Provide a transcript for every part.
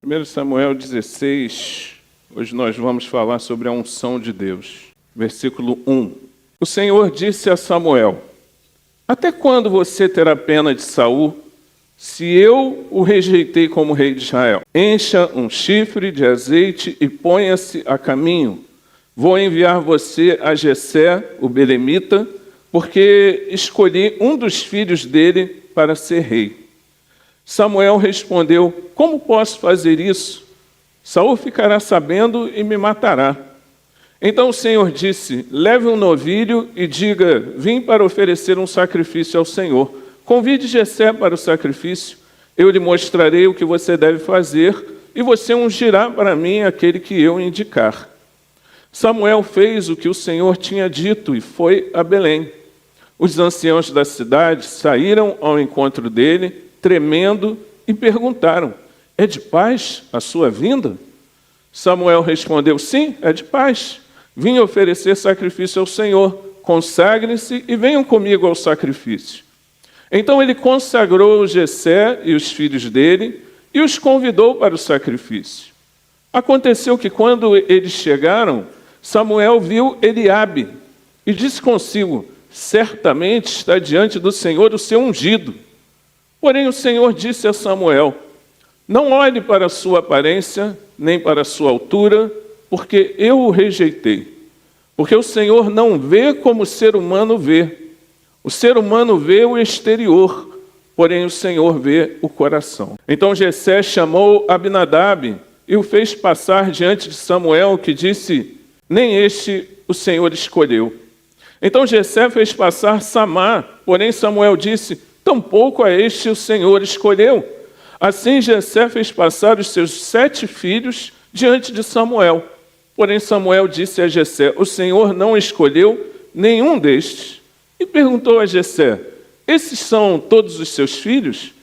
1 Samuel 16, hoje nós vamos falar sobre a unção de Deus. Versículo 1. O Senhor disse a Samuel: até quando você terá pena de Saul, se eu o rejeitei como rei de Israel? Encha um chifre de azeite e ponha-se a caminho. Vou enviar você a Jessé, o belemita, porque escolhi um dos filhos dele para ser rei. Samuel respondeu: como posso fazer isso? Saul ficará sabendo e me matará. Então o Senhor disse: leve um novilho e diga: vim para oferecer um sacrifício ao Senhor. Convide Jessé para o sacrifício. Eu lhe mostrarei o que você deve fazer e você ungirá para mim aquele que eu indicar. Samuel fez o que o Senhor tinha dito e foi a Belém. Os anciãos da cidade saíram ao encontro dele, tremendo, e perguntaram: é de paz a sua vinda? Samuel respondeu: sim, é de paz. Vim oferecer sacrifício ao Senhor. Consagrem-se e venham comigo ao sacrifício. Então ele consagrou Jessé e os filhos dele e os convidou para o sacrifício. Aconteceu que quando eles chegaram, Samuel viu Eliabe e disse consigo: certamente está diante do Senhor o seu ungido. Porém o Senhor disse a Samuel: não olhe para a sua aparência, nem para a sua altura, porque eu o rejeitei. Porque o Senhor não vê como o ser humano vê. O ser humano vê o exterior, porém o Senhor vê o coração. Então Jessé chamou Abinadab e o fez passar diante de Samuel, que disse: nem este o Senhor escolheu. Então Jessé fez passar Samá, porém Samuel disse: tampouco a este o Senhor escolheu. Assim Jessé fez passar os seus 7 filhos diante de Samuel. Porém Samuel disse a Jessé: o Senhor não escolheu nenhum destes. E perguntou a Jessé: esses são todos os seus filhos?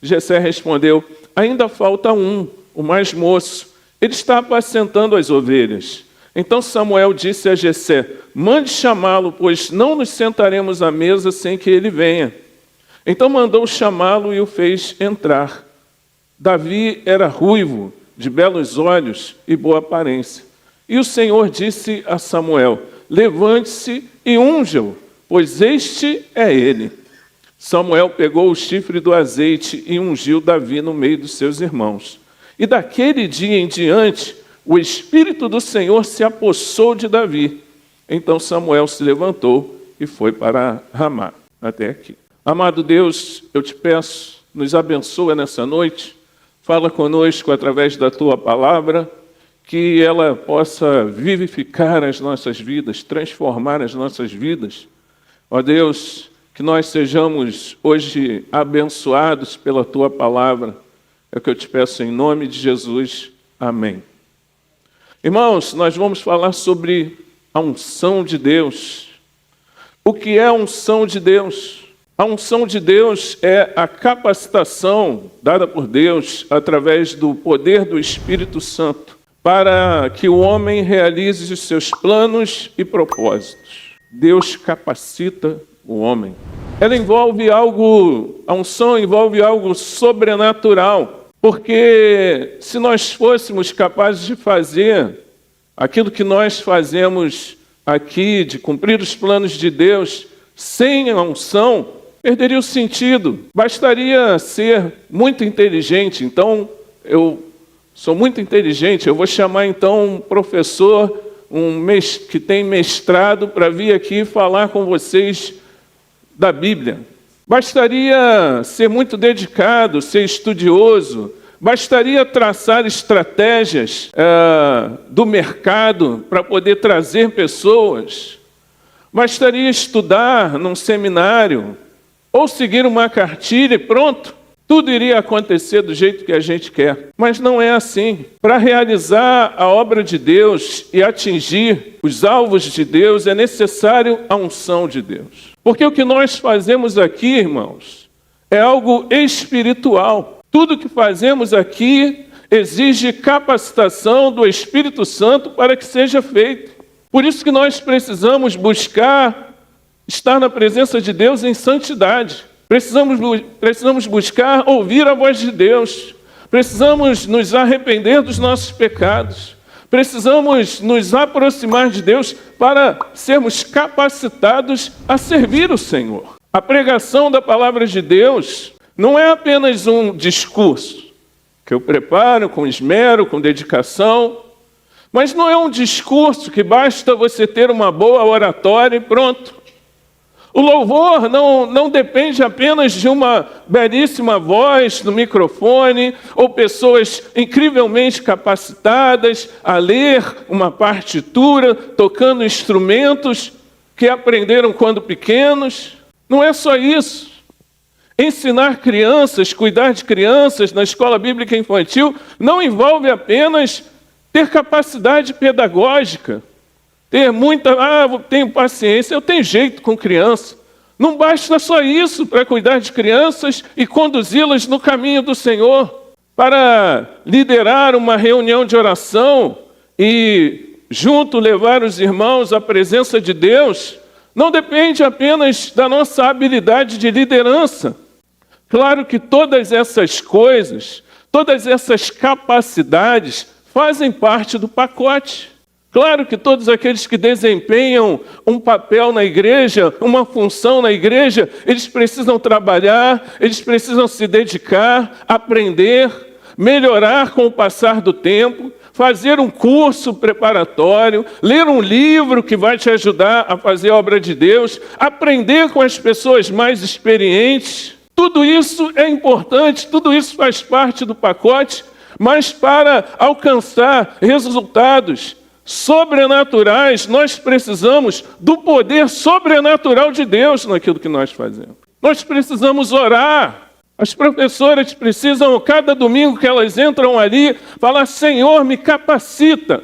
Jessé respondeu: ainda falta um, o mais moço. Ele está apacentando as ovelhas. Então Samuel disse a Jessé: mande chamá-lo, pois não nos sentaremos à mesa sem que ele venha. Então mandou chamá-lo e o fez entrar. Davi era ruivo, de belos olhos e boa aparência. E o Senhor disse a Samuel: levante-se e unja-o, pois este é ele. Samuel pegou o chifre do azeite e ungiu Davi no meio dos seus irmãos. E daquele dia em diante, o Espírito do Senhor se apossou de Davi. Então Samuel se levantou e foi para Ramá. Até aqui. Amado Deus, eu te peço, nos abençoa nessa noite. Fala conosco através da tua palavra, que ela possa vivificar as nossas vidas, transformar as nossas vidas. Ó Deus, que nós sejamos hoje abençoados pela tua palavra. É o que eu te peço em nome de Jesus. Amém. Irmãos, nós vamos falar sobre a unção de Deus. O que é a unção de Deus? A unção de Deus é a capacitação dada por Deus através do poder do Espírito Santo para que o homem realize os seus planos e propósitos. Deus capacita o homem. Ela envolve algo, a unção envolve algo sobrenatural, porque se nós fôssemos capazes de fazer aquilo que nós fazemos aqui, de cumprir os planos de Deus, sem a unção, perderia o sentido. Bastaria ser muito inteligente. Então, eu sou muito inteligente, eu vou chamar então um professor que tem mestrado para vir aqui falar com vocês da Bíblia. Bastaria ser muito dedicado, ser estudioso, bastaria traçar estratégias do mercado para poder trazer pessoas, bastaria estudar num seminário ou seguir uma cartilha e pronto. Tudo iria acontecer do jeito que a gente quer. Mas não é assim. Para realizar a obra de Deus e atingir os alvos de Deus, é necessário a unção de Deus. Porque o que nós fazemos aqui, irmãos, é algo espiritual. Tudo que fazemos aqui exige capacitação do Espírito Santo para que seja feito. Por isso que nós precisamos buscar estar na presença de Deus em santidade. Precisamos buscar ouvir a voz de Deus. Precisamos nos arrepender dos nossos pecados. Precisamos nos aproximar de Deus para sermos capacitados a servir o Senhor. A pregação da palavra de Deus não é apenas um discurso que eu preparo com esmero, com dedicação, mas não é um discurso que basta você ter uma boa oratória e pronto. O louvor não depende apenas de uma belíssima voz no microfone ou pessoas incrivelmente capacitadas a ler uma partitura, tocando instrumentos que aprenderam quando pequenos. Não é só isso. Ensinar crianças, cuidar de crianças na escola bíblica infantil não envolve apenas ter capacidade pedagógica. Eu tenho paciência, eu tenho jeito com criança. Não basta só isso para cuidar de crianças e conduzi-las no caminho do Senhor. Para liderar uma reunião de oração e junto levar os irmãos à presença de Deus, não depende apenas da nossa habilidade de liderança. Claro que todas essas coisas, todas essas capacidades fazem parte do pacote. Claro que todos aqueles que desempenham um papel na igreja, uma função na igreja, eles precisam trabalhar, eles precisam se dedicar, aprender, melhorar com o passar do tempo, fazer um curso preparatório, ler um livro que vai te ajudar a fazer a obra de Deus, aprender com as pessoas mais experientes. Tudo isso é importante, tudo isso faz parte do pacote, mas para alcançar resultados sobrenaturais, nós precisamos do poder sobrenatural de Deus naquilo que nós fazemos. Nós precisamos orar. As professoras precisam, cada domingo que elas entram ali, falar: Senhor, me capacita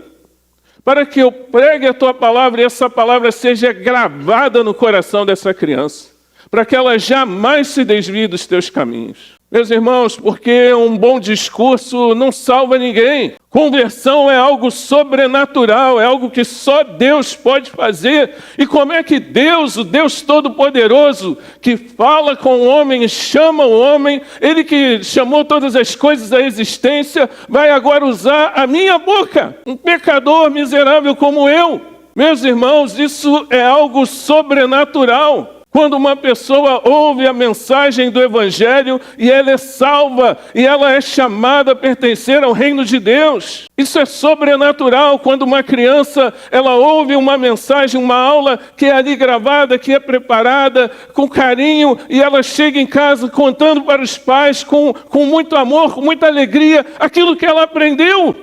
para que eu pregue a Tua palavra e essa palavra seja gravada no coração dessa criança, para que ela jamais se desvie dos Teus caminhos. Meus irmãos, porque um bom discurso não salva ninguém. Conversão é algo sobrenatural, é algo que só Deus pode fazer. E como é que Deus, o Deus Todo-Poderoso, que fala com o homem, chama o homem, Ele que chamou todas as coisas à existência, vai agora usar a minha boca, um pecador miserável como eu? Meus irmãos, isso é algo sobrenatural. Quando uma pessoa ouve a mensagem do Evangelho e ela é salva e ela é chamada a pertencer ao reino de Deus. Isso é sobrenatural. Quando uma criança ela ouve uma mensagem, uma aula que é ali gravada, que é preparada com carinho e ela chega em casa contando para os pais com muito amor, com muita alegria, aquilo que ela aprendeu.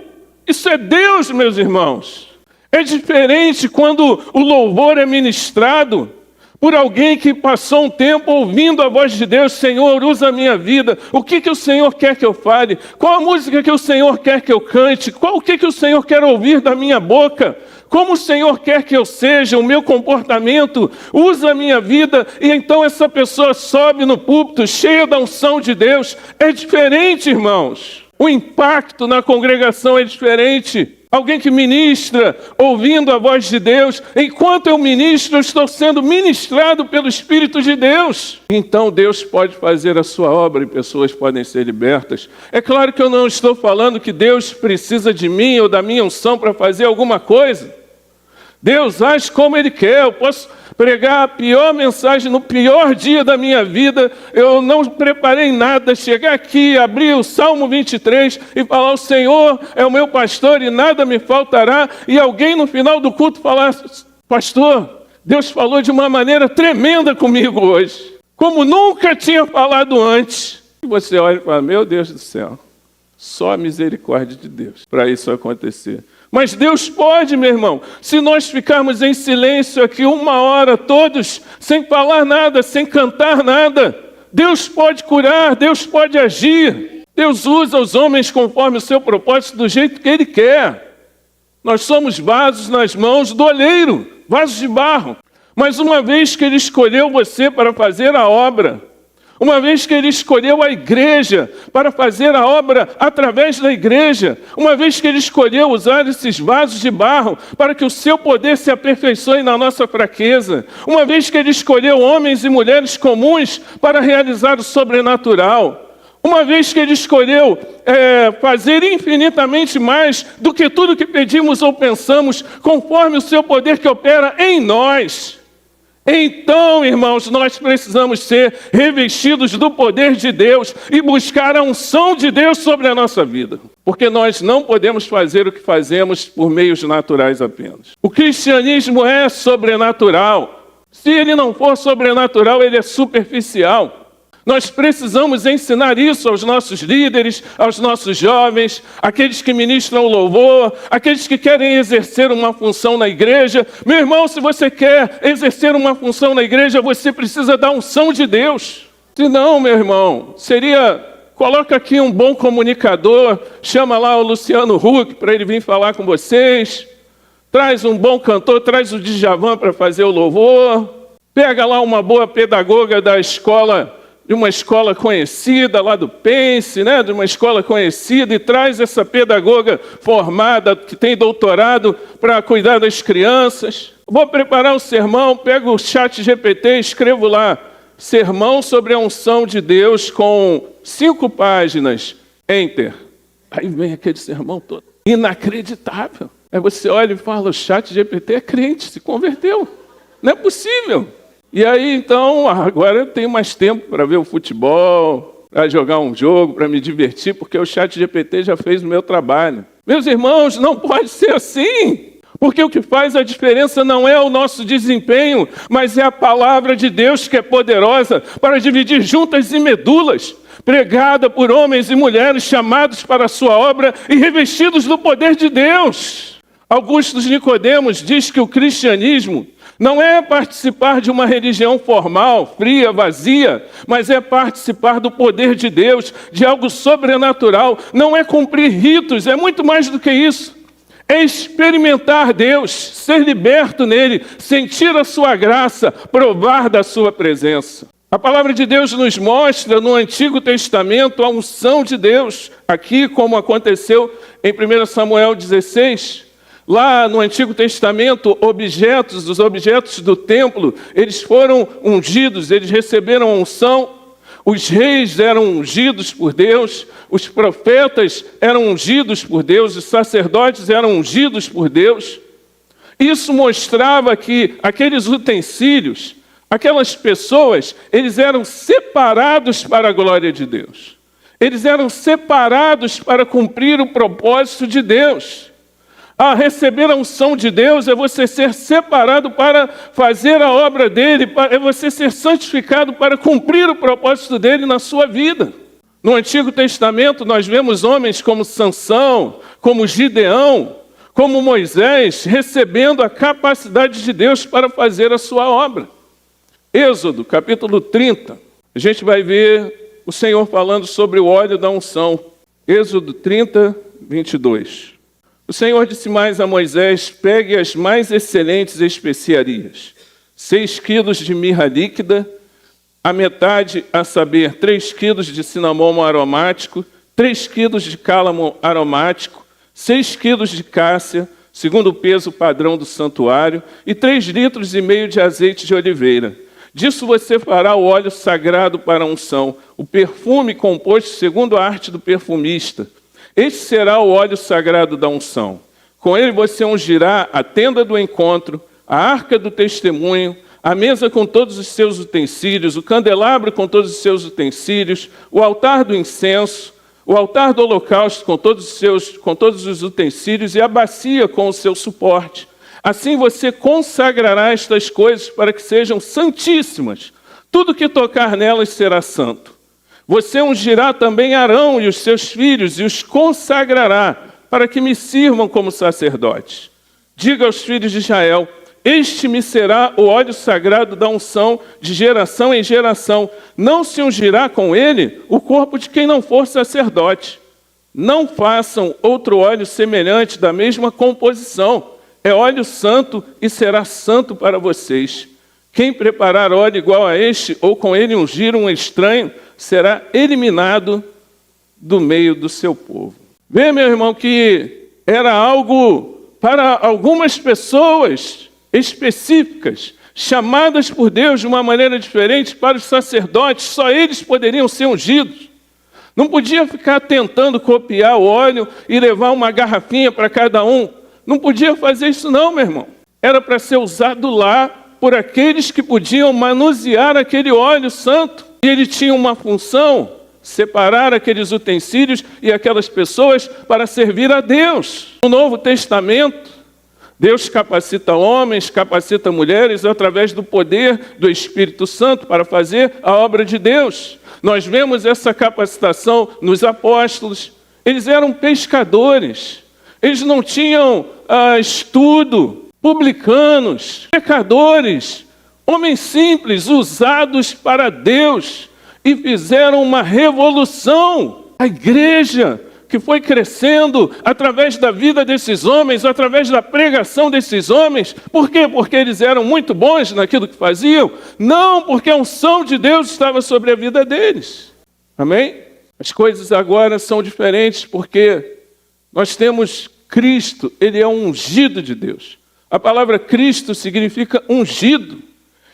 Isso é Deus, meus irmãos. É diferente quando o louvor é ministrado por alguém que passou um tempo ouvindo a voz de Deus. Senhor, usa a minha vida. O que o Senhor quer que eu fale? Qual a música que o Senhor quer que eu cante? O que o Senhor quer ouvir da minha boca? Como o Senhor quer que eu seja, o meu comportamento? Usa a minha vida. E então essa pessoa sobe no púlpito, cheia da unção de Deus. É diferente, irmãos. O impacto na congregação é diferente. Alguém que ministra, ouvindo a voz de Deus. Enquanto eu ministro, eu estou sendo ministrado pelo Espírito de Deus. Então Deus pode fazer a sua obra e pessoas podem ser libertas. É claro que eu não estou falando que Deus precisa de mim ou da minha unção para fazer alguma coisa. Deus age como Ele quer. Eu posso pregar a pior mensagem no pior dia da minha vida. Eu não preparei nada. Chegar aqui, abrir o Salmo 23 e falar: o Senhor é o meu pastor e nada me faltará. E alguém no final do culto falar: pastor, Deus falou de uma maneira tremenda comigo hoje, como nunca tinha falado antes. E você olha e fala: meu Deus do céu, só a misericórdia de Deus para isso acontecer. Mas Deus pode, meu irmão. Se nós ficarmos em silêncio aqui 1 hora todos, sem falar nada, sem cantar nada, Deus pode curar, Deus pode agir. Deus usa os homens conforme o seu propósito, do jeito que Ele quer. Nós somos vasos nas mãos do oleiro, vasos de barro. Mas uma vez que Ele escolheu você para fazer a obra, uma vez que Ele escolheu a igreja para fazer a obra através da igreja, uma vez que Ele escolheu usar esses vasos de barro para que o seu poder se aperfeiçoe na nossa fraqueza, uma vez que Ele escolheu homens e mulheres comuns para realizar o sobrenatural, uma vez que Ele escolheu fazer infinitamente mais do que tudo que pedimos ou pensamos, conforme o seu poder que opera em nós. Então, irmãos, nós precisamos ser revestidos do poder de Deus e buscar a unção de Deus sobre a nossa vida. Porque nós não podemos fazer o que fazemos por meios naturais apenas. O cristianismo é sobrenatural. Se ele não for sobrenatural, ele é superficial. Nós precisamos ensinar isso aos nossos líderes, aos nossos jovens, aqueles que ministram o louvor, aqueles que querem exercer uma função na igreja. Meu irmão, se você quer exercer uma função na igreja, você precisa da unção de Deus. Se não, meu irmão, coloca aqui um bom comunicador, chama lá o Luciano Huck para ele vir falar com vocês, traz um bom cantor, traz o Djavan para fazer o louvor, pega lá uma boa pedagoga de uma escola conhecida lá do Pense, né? De uma escola conhecida, e traz essa pedagoga formada, que tem doutorado, para cuidar das crianças. Vou preparar um sermão, pego o ChatGPT, escrevo lá, sermão sobre a unção de Deus com 5 páginas, enter. Aí vem aquele sermão todo, inacreditável. Aí você olha e fala, o ChatGPT é crente, se converteu. Não é possível. E aí, então, agora eu tenho mais tempo para ver o futebol, para jogar um jogo, para me divertir, porque o ChatGPT já fez o meu trabalho. Meus irmãos, não pode ser assim, porque o que faz a diferença não é o nosso desempenho, mas é a palavra de Deus que é poderosa para dividir juntas e medulas, pregada por homens e mulheres chamados para a sua obra e revestidos do poder de Deus. Augusto Nicodemos diz que o cristianismo não é participar de uma religião formal, fria, vazia, mas é participar do poder de Deus, de algo sobrenatural. Não é cumprir ritos, é muito mais do que isso. É experimentar Deus, ser liberto nele, sentir a sua graça, provar da sua presença. A palavra de Deus nos mostra no Antigo Testamento a unção de Deus, aqui como aconteceu em 1 Samuel 16. Lá no Antigo Testamento, os objetos do templo, eles foram ungidos, eles receberam a unção. Os reis eram ungidos por Deus, os profetas eram ungidos por Deus, os sacerdotes eram ungidos por Deus. Isso mostrava que aqueles utensílios, aquelas pessoas, eles eram separados para a glória de Deus. Eles eram separados para cumprir o propósito de Deus. Receber a unção de Deus é você ser separado para fazer a obra dele, é você ser santificado para cumprir o propósito dele na sua vida. No Antigo Testamento nós vemos homens como Sansão, como Gideão, como Moisés, recebendo a capacidade de Deus para fazer a sua obra. Êxodo, capítulo 30, a gente vai ver o Senhor falando sobre o óleo da unção. Êxodo 30, 22. O Senhor disse mais a Moisés, pegue as mais excelentes especiarias, 6 quilos de mirra líquida, a metade, a saber, 3 quilos de cinamomo aromático, 3 quilos de cálamo aromático, 6 quilos de cássia, segundo o peso padrão do santuário, e 3,5 litros de azeite de oliveira. Disso você fará o óleo sagrado para a unção, o perfume composto segundo a arte do perfumista. Este será o óleo sagrado da unção. Com ele você ungirá a tenda do encontro, a arca do testemunho, a mesa com todos os seus utensílios, o candelabro com todos os seus utensílios, o altar do incenso, o altar do holocausto com todos os utensílios e a bacia com o seu suporte. Assim você consagrará estas coisas para que sejam santíssimas. Tudo que tocar nelas será santo. Você ungirá também Arão e os seus filhos e os consagrará para que me sirvam como sacerdotes. Diga aos filhos de Israel, este me será o óleo sagrado da unção de geração em geração. Não se ungirá com ele o corpo de quem não for sacerdote. Não façam outro óleo semelhante da mesma composição. É óleo santo e será santo para vocês. Quem preparar óleo igual a este, ou com ele ungir um estranho, será eliminado do meio do seu povo. Vê, meu irmão, que era algo para algumas pessoas específicas, chamadas por Deus de uma maneira diferente. Para os sacerdotes, só eles poderiam ser ungidos. Não podia ficar tentando copiar o óleo e levar uma garrafinha para cada um. Não podia fazer isso não, meu irmão. Era para ser usado lá por aqueles que podiam manusear aquele óleo santo. E ele tinha uma função: separar aqueles utensílios e aquelas pessoas para servir a Deus. No Novo Testamento, Deus capacita homens, capacita mulheres através do poder do Espírito Santo para fazer a obra de Deus. Nós vemos essa capacitação nos apóstolos. Eles eram pescadores, eles não tinham estudo, publicanos, pecadores, homens simples, usados para Deus, e fizeram uma revolução. A igreja que foi crescendo através da vida desses homens, através da pregação desses homens. Por quê? Porque eles eram muito bons naquilo que faziam? Não, porque a unção de Deus estava sobre a vida deles. Amém? As coisas agora são diferentes porque nós temos Cristo, ele é um ungido de Deus. A palavra Cristo significa ungido.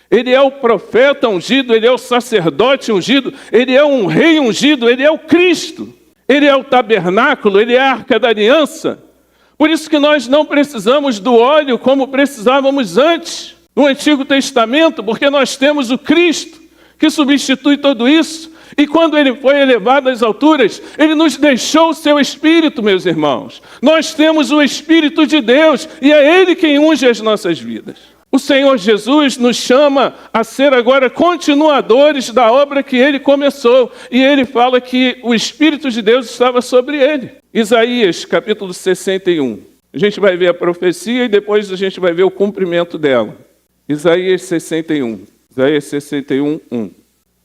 Ele é o profeta ungido, ele é o sacerdote ungido, ele é um rei ungido, ele é o Cristo. Ele é o tabernáculo, ele é a arca da aliança. Por isso que nós não precisamos do óleo como precisávamos antes, no Antigo Testamento, porque nós temos o Cristo, que substitui tudo isso. E quando ele foi elevado às alturas, ele nos deixou o seu Espírito, meus irmãos. Nós temos o Espírito de Deus, e é ele quem unge as nossas vidas. O Senhor Jesus nos chama a ser agora continuadores da obra que ele começou. E ele fala que o Espírito de Deus estava sobre ele. Isaías, capítulo 61. A gente vai ver a profecia e depois a gente vai ver o cumprimento dela. Isaías 61. Isaías 61, 1.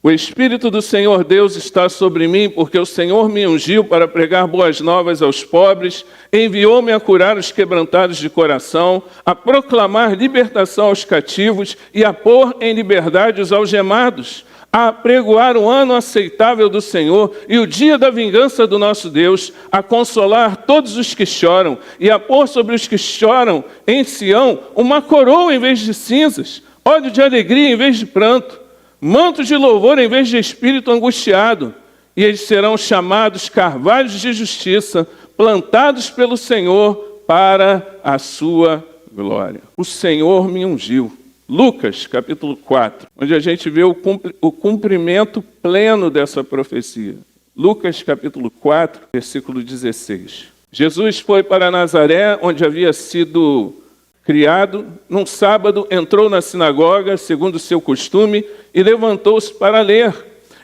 O Espírito do Senhor Deus está sobre mim, porque o Senhor me ungiu para pregar boas novas aos pobres, enviou-me a curar os quebrantados de coração, a proclamar libertação aos cativos e a pôr em liberdade os algemados, a apregoar o ano aceitável do Senhor e o dia da vingança do nosso Deus, a consolar todos os que choram e a pôr sobre os que choram em Sião uma coroa em vez de cinzas, óleo de alegria em vez de pranto, manto de louvor em vez de espírito angustiado, e eles serão chamados carvalhos de justiça, plantados pelo Senhor para a sua glória. O Senhor me ungiu. Lucas, capítulo 4, onde a gente vê o cumprimento pleno dessa profecia. Lucas, capítulo 4, versículo 16. Jesus foi para Nazaré, onde havia sido criado. Num sábado, entrou na sinagoga, segundo o seu costume, e levantou-se para ler.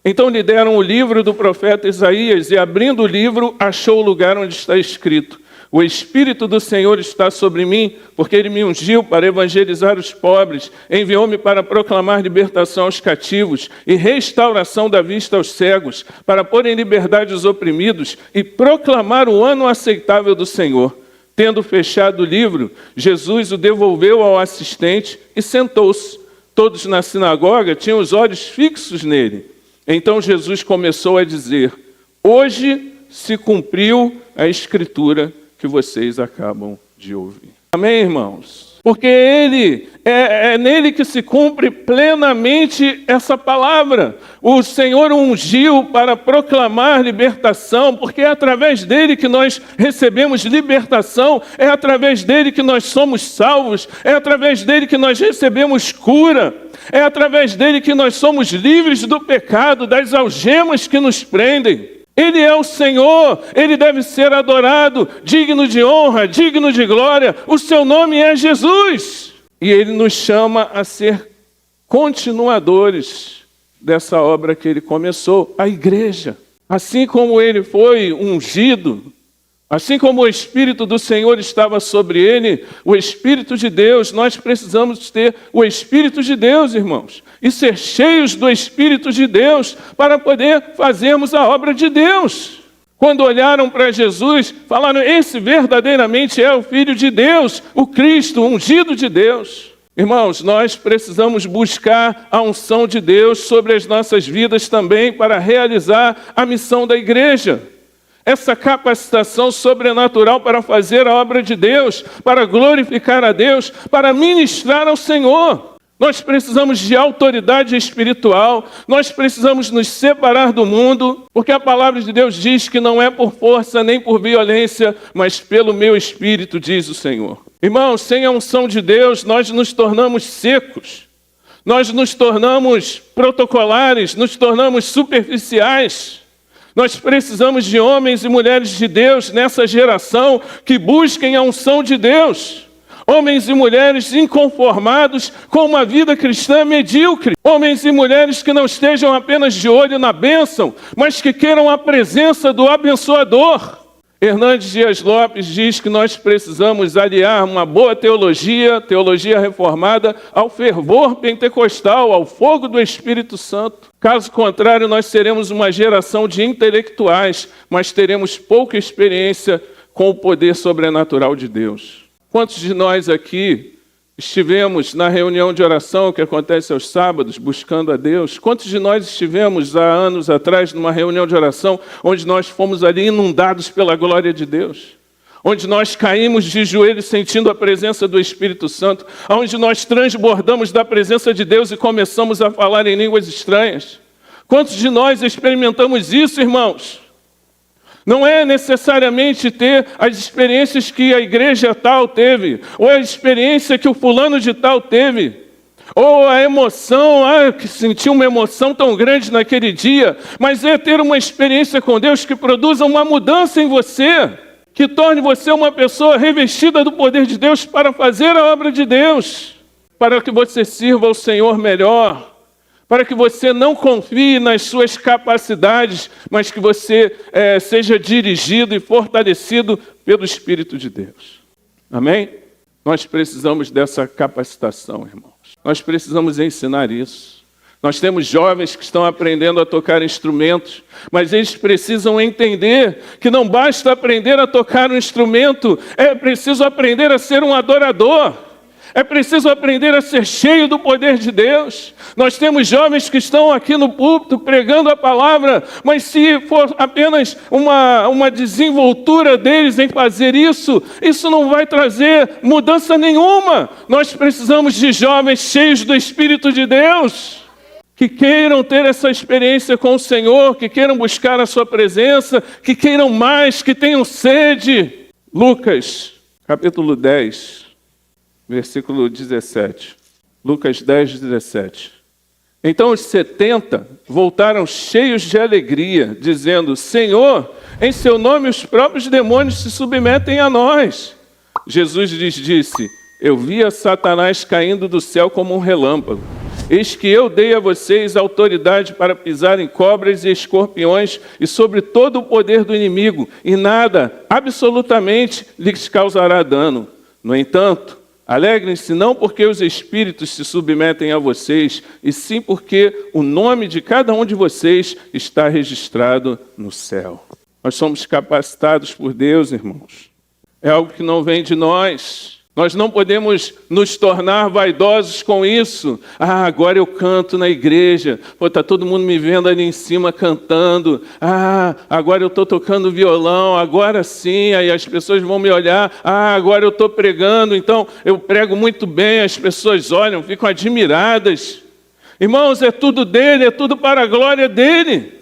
Então lhe deram o livro do profeta Isaías, e abrindo o livro, achou o lugar onde está escrito: o Espírito do Senhor está sobre mim, porque ele me ungiu para evangelizar os pobres, enviou-me para proclamar libertação aos cativos e restauração da vista aos cegos, para pôr em liberdade os oprimidos e proclamar o ano aceitável do Senhor. Tendo fechado o livro, Jesus o devolveu ao assistente e sentou-se. Todos na sinagoga tinham os olhos fixos nele. Então Jesus começou a dizer: hoje se cumpriu a escritura que vocês acabam de ouvir. Amém, irmãos? Porque é nele que se cumpre plenamente essa palavra. O Senhor ungiu para proclamar libertação, porque é através dele que nós recebemos libertação, é através dele que nós somos salvos, é através dele que nós recebemos cura, é através dele que nós somos livres do pecado, das algemas que nos prendem. Ele é o Senhor, ele deve ser adorado, digno de honra, digno de glória. O seu nome é Jesus. E ele nos chama a ser continuadores dessa obra que ele começou, a igreja. Assim como ele foi ungido, assim como o Espírito do Senhor estava sobre ele, o Espírito de Deus, nós precisamos ter o Espírito de Deus, irmãos, e ser cheios do Espírito de Deus para poder fazermos a obra de Deus. Quando olharam para Jesus, falaram: esse verdadeiramente é o Filho de Deus, o Cristo, o ungido de Deus. Irmãos, nós precisamos buscar a unção de Deus sobre as nossas vidas também para realizar a missão da igreja. Essa capacitação sobrenatural para fazer a obra de Deus, para glorificar a Deus, para ministrar ao Senhor. Nós precisamos de autoridade espiritual, nós precisamos nos separar do mundo, porque a palavra de Deus diz que não é por força nem por violência, mas pelo meu espírito, diz o Senhor. Irmãos, sem a unção de Deus, nós nos tornamos secos, nós nos tornamos protocolares, nos tornamos superficiais. Nós precisamos de homens e mulheres de Deus nessa geração que busquem a unção de Deus. Homens e mulheres inconformados com uma vida cristã medíocre. Homens e mulheres que não estejam apenas de olho na bênção, mas que queiram a presença do abençoador. Hernandes Dias Lopes diz que nós precisamos aliar uma boa teologia, teologia reformada, ao fervor pentecostal, ao fogo do Espírito Santo. Caso contrário, nós seremos uma geração de intelectuais, mas teremos pouca experiência com o poder sobrenatural de Deus. Quantos de nós aqui estivemos na reunião de oração que acontece aos sábados, buscando a Deus? Quantos de nós estivemos há anos atrás numa reunião de oração onde nós fomos ali inundados pela glória de Deus? Onde nós caímos de joelhos sentindo a presença do Espírito Santo, onde nós transbordamos da presença de Deus e começamos a falar em línguas estranhas? Quantos de nós experimentamos isso, irmãos? Não é necessariamente ter as experiências que a igreja tal teve, ou a experiência que o fulano de tal teve, ou a emoção, que sentiu uma emoção tão grande naquele dia, mas é ter uma experiência com Deus que produza uma mudança em você, que torne você uma pessoa revestida do poder de Deus para fazer a obra de Deus, para que você sirva ao Senhor melhor, para que você não confie nas suas capacidades, mas que você seja dirigido e fortalecido pelo Espírito de Deus. Amém? Nós precisamos dessa capacitação, irmãos. Nós precisamos ensinar isso. Nós temos jovens que estão aprendendo a tocar instrumentos, mas eles precisam entender que não basta aprender a tocar um instrumento, é preciso aprender a ser um adorador. É preciso aprender a ser cheio do poder de Deus. Nós temos jovens que estão aqui no púlpito pregando a palavra, mas se for apenas uma desenvoltura deles em fazer isso, isso não vai trazer mudança nenhuma. Nós precisamos de jovens cheios do Espírito de Deus, que queiram ter essa experiência com o Senhor, que queiram buscar a sua presença, que queiram mais, que tenham sede. Lucas, capítulo 10. Versículo 17. Lucas 10, 17. Então os 70 voltaram cheios de alegria, dizendo: Senhor, em seu nome os próprios demônios se submetem a nós. Jesus lhes disse: Eu vi a Satanás caindo do céu como um relâmpago. Eis que eu dei a vocês autoridade para pisar em cobras e escorpiões e sobre todo o poder do inimigo, e nada, absolutamente, lhes causará dano. No entanto, alegrem-se não porque os espíritos se submetem a vocês, e sim porque o nome de cada um de vocês está registrado no céu. Nós somos capacitados por Deus, irmãos. É algo que não vem de nós. Nós não podemos nos tornar vaidosos com isso. Agora eu canto na igreja. Está todo mundo me vendo ali em cima cantando. Agora eu estou tocando violão. Agora sim, aí as pessoas vão me olhar. Agora eu estou pregando. Então eu prego muito bem. As pessoas olham, ficam admiradas. Irmãos, é tudo dele, é tudo para a glória dele.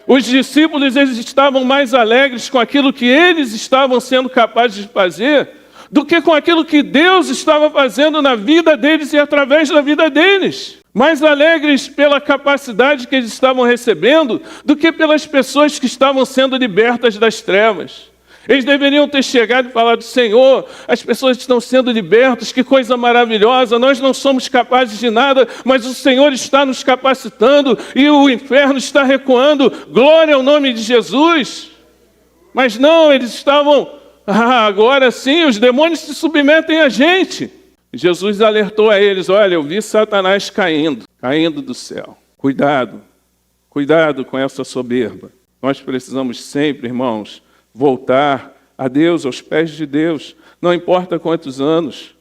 Os discípulos, eles estavam mais alegres com aquilo que eles estavam sendo capazes de fazer do que com aquilo que Deus estava fazendo na vida deles e através da vida deles. Mais alegres pela capacidade que eles estavam recebendo do que pelas pessoas que estavam sendo libertas das trevas. Eles deveriam ter chegado e falado: Senhor, as pessoas estão sendo libertas, que coisa maravilhosa, nós não somos capazes de nada, mas o Senhor está nos capacitando e o inferno está recuando, glória ao nome de Jesus. Mas não, eles estavam: agora sim, os demônios se submetem a gente. Jesus alertou a eles: olha, eu vi Satanás caindo do céu. Cuidado com essa soberba. Nós precisamos sempre, irmãos, voltar a Deus, aos pés de Deus. Não importa quantos anos,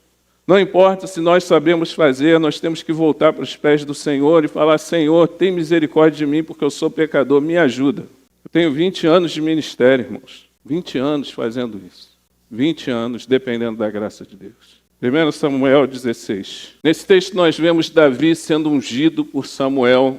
Não importa se nós sabemos fazer, nós temos que voltar para os pés do Senhor e falar: Senhor, tem misericórdia de mim porque eu sou pecador, me ajuda. Eu tenho 20 anos de ministério, irmãos. 20 anos fazendo isso. 20 anos dependendo da graça de Deus. 1 Samuel 16. Nesse texto nós vemos Davi sendo ungido por Samuel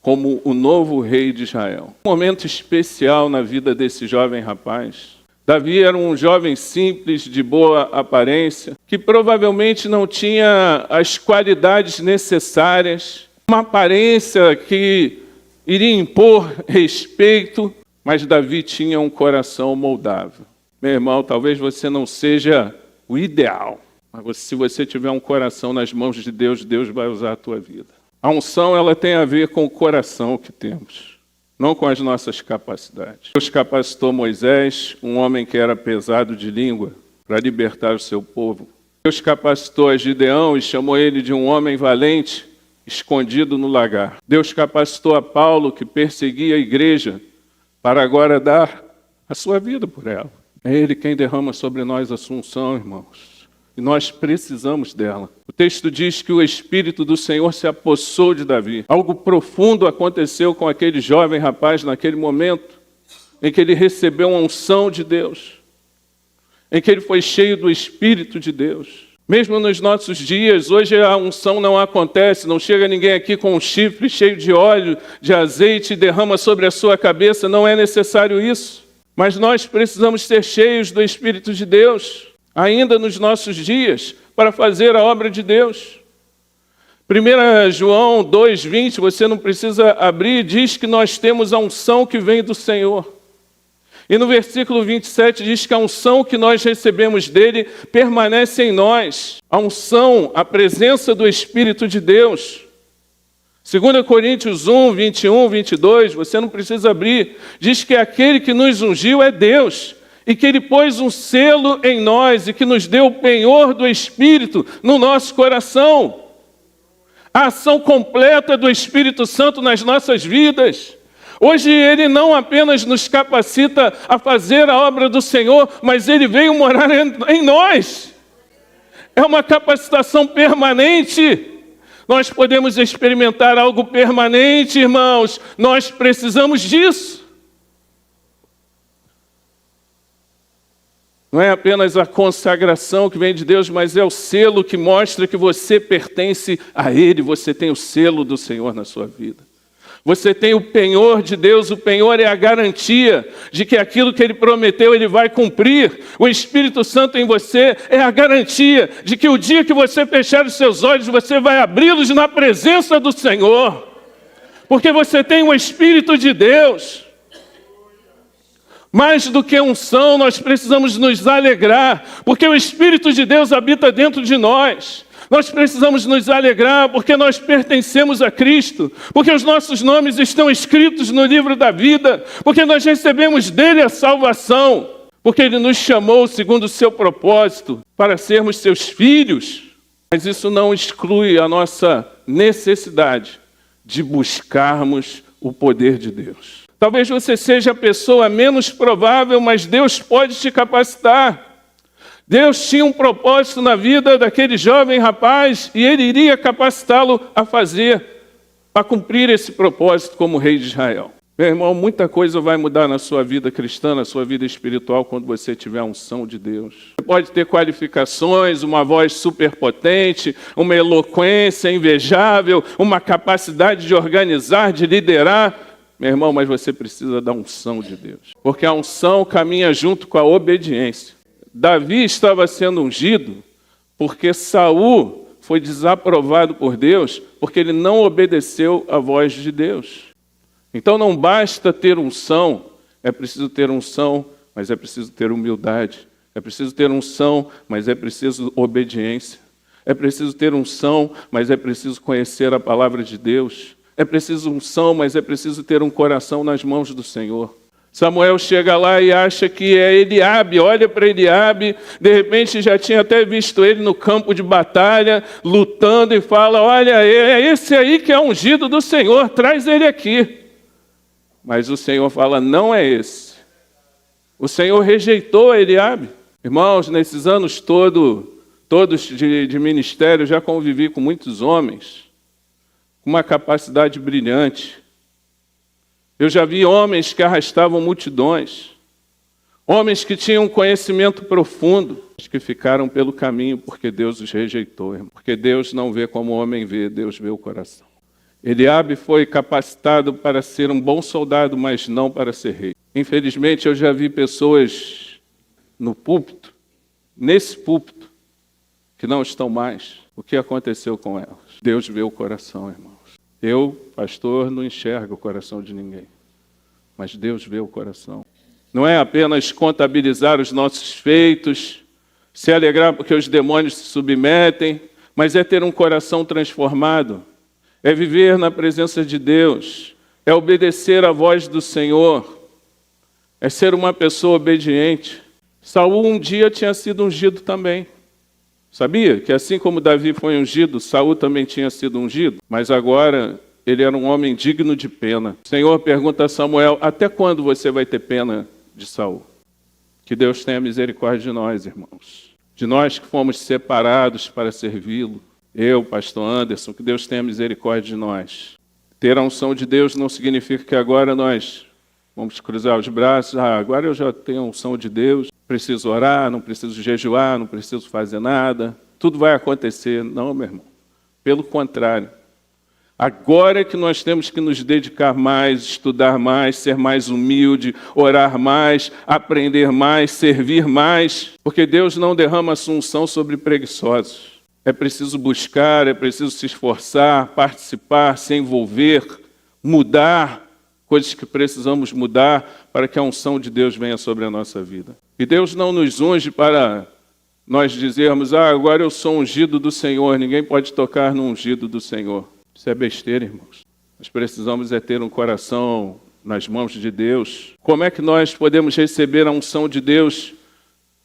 como o novo rei de Israel. Um momento especial na vida desse jovem rapaz. Davi era um jovem simples, de boa aparência, que provavelmente não tinha as qualidades necessárias, uma aparência que iria impor respeito, mas Davi tinha um coração moldável. Meu irmão, talvez você não seja o ideal, mas se você tiver um coração nas mãos de Deus, Deus vai usar a tua vida. A unção, ela tem a ver com o coração que temos, não com as nossas capacidades. Deus capacitou Moisés, um homem que era pesado de língua, para libertar o seu povo. Deus capacitou a Gideão e chamou ele de um homem valente, escondido no lagar. Deus capacitou a Paulo, que perseguia a igreja, para agora dar a sua vida por ela. É Ele quem derrama sobre nós a unção, irmãos. E nós precisamos dela. O texto diz que o Espírito do Senhor se apossou de Davi. Algo profundo aconteceu com aquele jovem rapaz naquele momento em que ele recebeu uma unção de Deus, em que ele foi cheio do Espírito de Deus. Mesmo nos nossos dias, hoje a unção não acontece, não chega ninguém aqui com um chifre cheio de óleo, de azeite e derrama sobre a sua cabeça, não é necessário isso. Mas nós precisamos ser cheios do Espírito de Deus, ainda nos nossos dias, para fazer a obra de Deus. 1 João 2,20, você não precisa abrir, diz que nós temos a unção que vem do Senhor. E no versículo 27 diz que a unção que nós recebemos dele permanece em nós. A unção, a presença do Espírito de Deus. 2 Coríntios 1, 21, 22, você não precisa abrir, diz que aquele que nos ungiu é Deus, e que Ele pôs um selo em nós, e que nos deu o penhor do Espírito no nosso coração. A ação completa do Espírito Santo nas nossas vidas. Hoje Ele não apenas nos capacita a fazer a obra do Senhor, mas Ele veio morar em nós. É uma capacitação permanente. Nós podemos experimentar algo permanente, irmãos. Nós precisamos disso. Não é apenas a consagração que vem de Deus, mas é o selo que mostra que você pertence a Ele. Você tem o selo do Senhor na sua vida. Você tem o penhor de Deus. O penhor é a garantia de que aquilo que Ele prometeu, Ele vai cumprir. O Espírito Santo em você é a garantia de que o dia que você fechar os seus olhos, você vai abri-los na presença do Senhor. Porque você tem o Espírito de Deus. Mais do que unção, nós precisamos nos alegrar, porque o Espírito de Deus habita dentro de nós. Nós precisamos nos alegrar porque nós pertencemos a Cristo, porque os nossos nomes estão escritos no livro da vida, porque nós recebemos dele a salvação, porque ele nos chamou segundo o seu propósito para sermos seus filhos. Mas isso não exclui a nossa necessidade de buscarmos o poder de Deus. Talvez você seja a pessoa menos provável, mas Deus pode te capacitar. Deus tinha um propósito na vida daquele jovem rapaz e Ele iria capacitá-lo a cumprir esse propósito como rei de Israel. Meu irmão, muita coisa vai mudar na sua vida cristã, na sua vida espiritual, quando você tiver a unção de Deus. Você pode ter qualificações, uma voz superpotente, uma eloquência invejável, uma capacidade de organizar, de liderar. Meu irmão, mas você precisa da unção de Deus. Porque a unção caminha junto com a obediência. Davi estava sendo ungido porque Saul foi desaprovado por Deus, porque ele não obedeceu à voz de Deus. Então não basta ter unção, é preciso ter unção, mas é preciso ter humildade. É preciso ter unção, mas é preciso obediência. É preciso ter unção, mas é preciso conhecer a palavra de Deus. É preciso unção, mas é preciso ter um coração nas mãos do Senhor. Samuel chega lá e acha que é Eliabe, olha para Eliabe, de repente já tinha até visto ele no campo de batalha, lutando e fala, olha, é esse aí que é ungido do Senhor, traz ele aqui. Mas o Senhor fala, não é esse. O Senhor rejeitou Eliabe. Irmãos, nesses anos todos todos de ministério, já convivi com muitos homens, com uma capacidade brilhante. Eu já vi homens que arrastavam multidões, homens que tinham conhecimento profundo, que ficaram pelo caminho porque Deus os rejeitou, irmão. Porque Deus não vê como o homem vê, Deus vê o coração. Eliabe foi capacitado para ser um bom soldado, mas não para ser rei. Infelizmente, eu já vi pessoas no púlpito, nesse púlpito, que não estão mais. O que aconteceu com elas? Deus vê o coração, irmãos. Eu, pastor, não enxergo o coração de ninguém, mas Deus vê o coração. Não é apenas contabilizar os nossos feitos, se alegrar porque os demônios se submetem, mas é ter um coração transformado, é viver na presença de Deus, é obedecer à voz do Senhor, é ser uma pessoa obediente. Saul um dia tinha sido ungido também. Sabia que assim como Davi foi ungido, Saul também tinha sido ungido? Mas agora ele era um homem digno de pena. O Senhor pergunta a Samuel, até quando você vai ter pena de Saul? Que Deus tenha misericórdia de nós, irmãos. De nós que fomos separados para servi-lo. Eu, pastor Anderson, que Deus tenha misericórdia de nós. Ter a unção de Deus não significa que agora nós vamos cruzar os braços. Agora eu já tenho a unção de Deus. Preciso orar, não preciso jejuar, não preciso fazer nada. Tudo vai acontecer. Não, meu irmão. Pelo contrário. Agora é que nós temos que nos dedicar mais, estudar mais, ser mais humilde, orar mais, aprender mais, servir mais, porque Deus não derrama a sua unção sobre preguiçosos. É preciso buscar, é preciso se esforçar, participar, se envolver, mudar coisas que precisamos mudar para que a unção de Deus venha sobre a nossa vida. E Deus não nos unge para nós dizermos, agora eu sou ungido do Senhor, ninguém pode tocar no ungido do Senhor. Isso é besteira, irmãos. Nós precisamos ter um coração nas mãos de Deus. Como é que nós podemos receber a unção de Deus?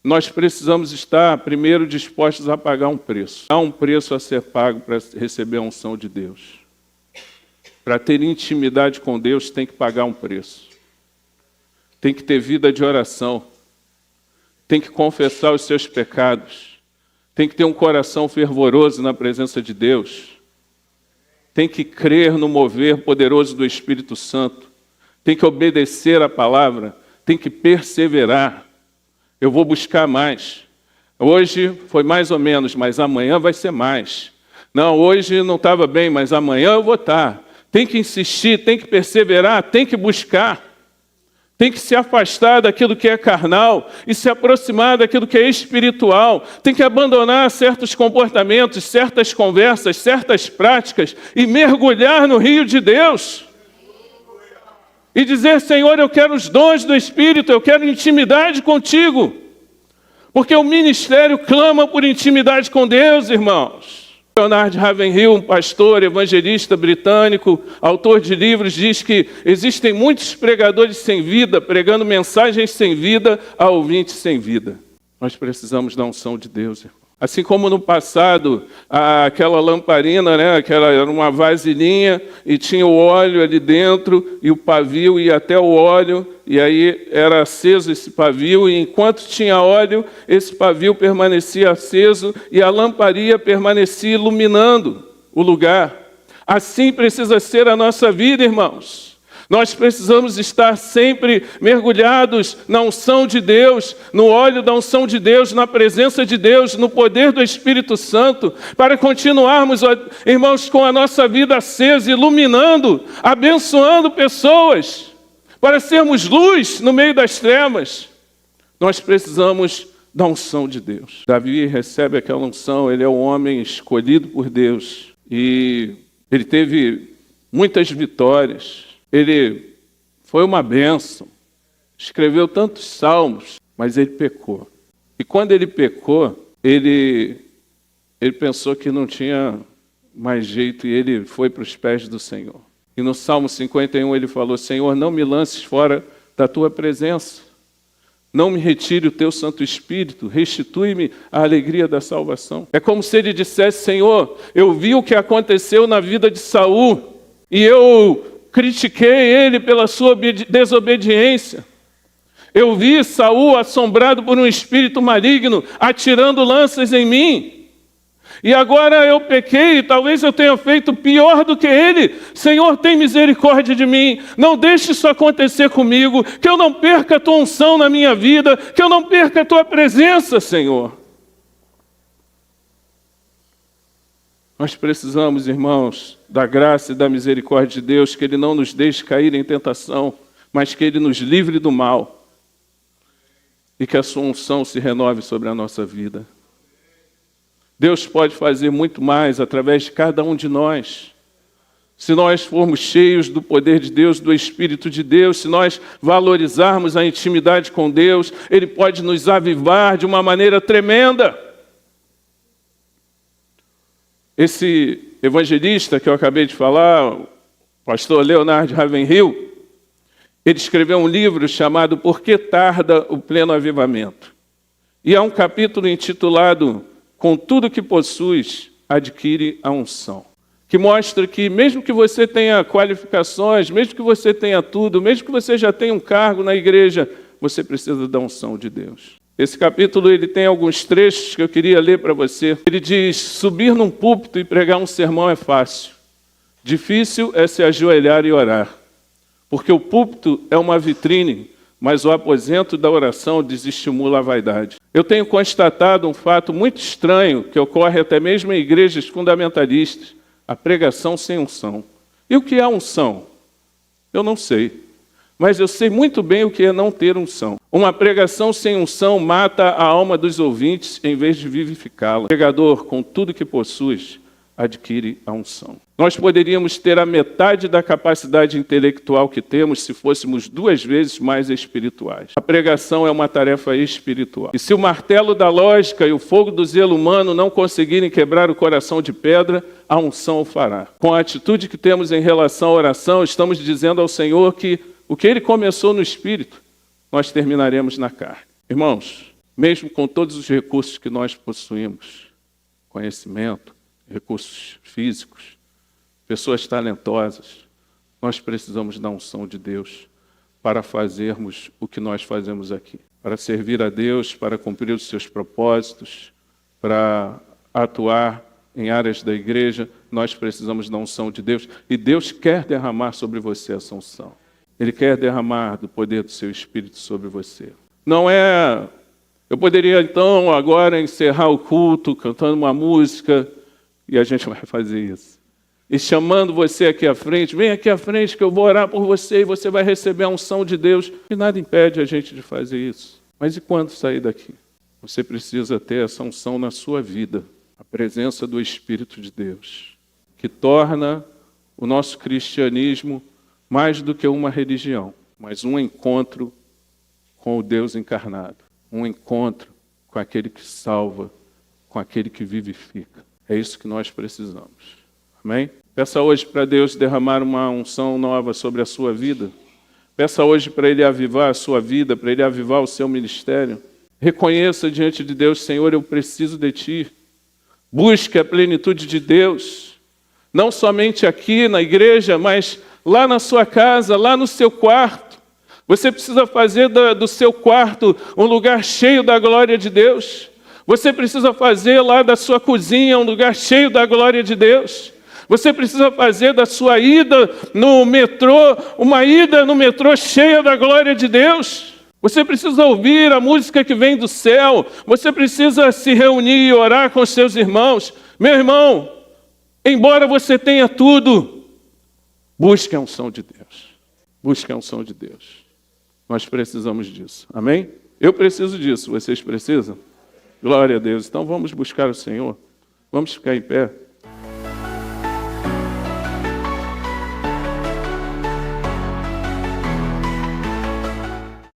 Nós precisamos estar, primeiro, dispostos a pagar um preço. Há um preço a ser pago para receber a unção de Deus. Para ter intimidade com Deus, tem que pagar um preço. Tem que ter vida de oração. Tem que confessar os seus pecados. Tem que ter um coração fervoroso na presença de Deus. Tem que crer no mover poderoso do Espírito Santo. Tem que obedecer a palavra. Tem que perseverar. Eu vou buscar mais. Hoje foi mais ou menos, mas amanhã vai ser mais. Não, hoje não estava bem, mas amanhã eu vou estar. Tem que insistir, tem que perseverar, tem que buscar. Tem que se afastar daquilo que é carnal e se aproximar daquilo que é espiritual. Tem que abandonar certos comportamentos, certas conversas, certas práticas e mergulhar no rio de Deus. E dizer, Senhor, eu quero os dons do Espírito, eu quero intimidade contigo. Porque o ministério clama por intimidade com Deus, irmãos. Leonard Ravenhill, um pastor evangelista britânico, autor de livros, diz que existem muitos pregadores sem vida, pregando mensagens sem vida a ouvintes sem vida. Nós precisamos da unção de Deus, irmão. Assim como no passado, aquela lamparina, né, era uma vasilhinha e tinha o óleo ali dentro e o pavio ia até o óleo e aí era aceso esse pavio e enquanto tinha óleo, esse pavio permanecia aceso e a lamparina permanecia iluminando o lugar. Assim precisa ser a nossa vida, irmãos. Nós precisamos estar sempre mergulhados na unção de Deus, no óleo da unção de Deus, na presença de Deus, no poder do Espírito Santo, para continuarmos, irmãos, com a nossa vida acesa, iluminando, abençoando pessoas, para sermos luz no meio das trevas. Nós precisamos da unção de Deus. Davi recebe aquela unção, ele é um homem escolhido por Deus e ele teve muitas vitórias. Ele foi uma bênção, escreveu tantos salmos, mas ele pecou. E quando ele pecou, ele pensou que não tinha mais jeito e ele foi para os pés do Senhor. E no Salmo 51 ele falou, Senhor, não me lances fora da tua presença. Não me retire o teu Santo Espírito, restitui-me a alegria da salvação. É como se ele dissesse, Senhor, eu vi o que aconteceu na vida de Saul e eu critiquei ele pela sua desobediência. Eu vi Saul assombrado por um espírito maligno, atirando lanças em mim. e agora eu pequei, talvez eu tenha feito pior do que ele. Senhor, tem misericórdia de mim, não deixe isso acontecer comigo, que eu não perca a tua unção na minha vida, que eu não perca a tua presença, Senhor. Nós precisamos, irmãos, da graça e da misericórdia de Deus, que Ele não nos deixe cair em tentação, mas que Ele nos livre do mal e que a sua unção se renove sobre a nossa vida. Deus pode fazer muito mais através de cada um de nós. Se nós formos cheios do poder de Deus, do Espírito de Deus, se nós valorizarmos a intimidade com Deus, Ele pode nos avivar de uma maneira tremenda. Esse evangelista que eu acabei de falar, o pastor Leonard Ravenhill, ele escreveu um livro chamado Por que Tarda o Pleno Avivamento? E há um capítulo intitulado Com tudo que possuis, adquire a unção. Que mostra que mesmo que você tenha qualificações, mesmo que você tenha tudo, mesmo que você já tenha um cargo na igreja, você precisa da unção de Deus. Esse capítulo ele tem alguns trechos que eu queria ler para você. Ele diz: subir num púlpito e pregar um sermão é fácil. Difícil é se ajoelhar e orar. Porque o púlpito é uma vitrine, mas o aposento da oração desestimula a vaidade. Eu tenho constatado um fato muito estranho que ocorre até mesmo em igrejas fundamentalistas: a pregação sem unção. E o que é unção? Eu não sei. Mas eu sei muito bem o que é não ter unção. Uma pregação sem unção mata a alma dos ouvintes em vez de vivificá-la. O pregador, com tudo que possuis, adquire a unção. Nós poderíamos ter a metade da capacidade intelectual que temos se fôssemos 2 vezes mais espirituais. A pregação é uma tarefa espiritual. E se o martelo da lógica e o fogo do zelo humano não conseguirem quebrar o coração de pedra, a unção o fará. Com a atitude que temos em relação à oração, estamos dizendo ao Senhor que o que Ele começou no Espírito, nós terminaremos na carne. Irmãos, mesmo com todos os recursos que nós possuímos, conhecimento, recursos físicos, pessoas talentosas, nós precisamos da unção de Deus para fazermos o que nós fazemos aqui. Para servir a Deus, para cumprir os seus propósitos, para atuar em áreas da igreja, nós precisamos da unção de Deus. E Deus quer derramar sobre você essa unção. Ele quer derramar do poder do seu Espírito sobre você. Não é... Eu poderia, então, agora encerrar o culto cantando uma música, e a gente vai fazer isso. E chamando você aqui à frente, vem aqui à frente que eu vou orar por você, e você vai receber a unção de Deus. E nada impede a gente de fazer isso. Mas e quando sair daqui? Você precisa ter essa unção na sua vida. A presença do Espírito de Deus, que torna o nosso cristianismo mais do que uma religião, mas um encontro com o Deus encarnado, um encontro com aquele que salva, com aquele que vivifica. É isso que nós precisamos. Amém? Peça hoje para Deus derramar uma unção nova sobre a sua vida. Peça hoje para Ele avivar a sua vida, para Ele avivar o seu ministério. Reconheça diante de Deus: Senhor, eu preciso de Ti. Busque a plenitude de Deus, não somente aqui na igreja, mas lá na sua casa, lá no seu quarto. Você precisa fazer do seu quarto um lugar cheio da glória de Deus. Você precisa fazer lá da sua cozinha um lugar cheio da glória de Deus. Você precisa fazer da sua ida no metrô, uma ida no metrô cheia da glória de Deus. Você precisa ouvir a música que vem do céu. Você precisa se reunir e orar com seus irmãos. Meu irmão, embora você tenha tudo, busque a unção de Deus. Busque a unção de Deus. Nós precisamos disso. Amém? Eu preciso disso. Vocês precisam? Glória a Deus. Então vamos buscar o Senhor. Vamos ficar em pé.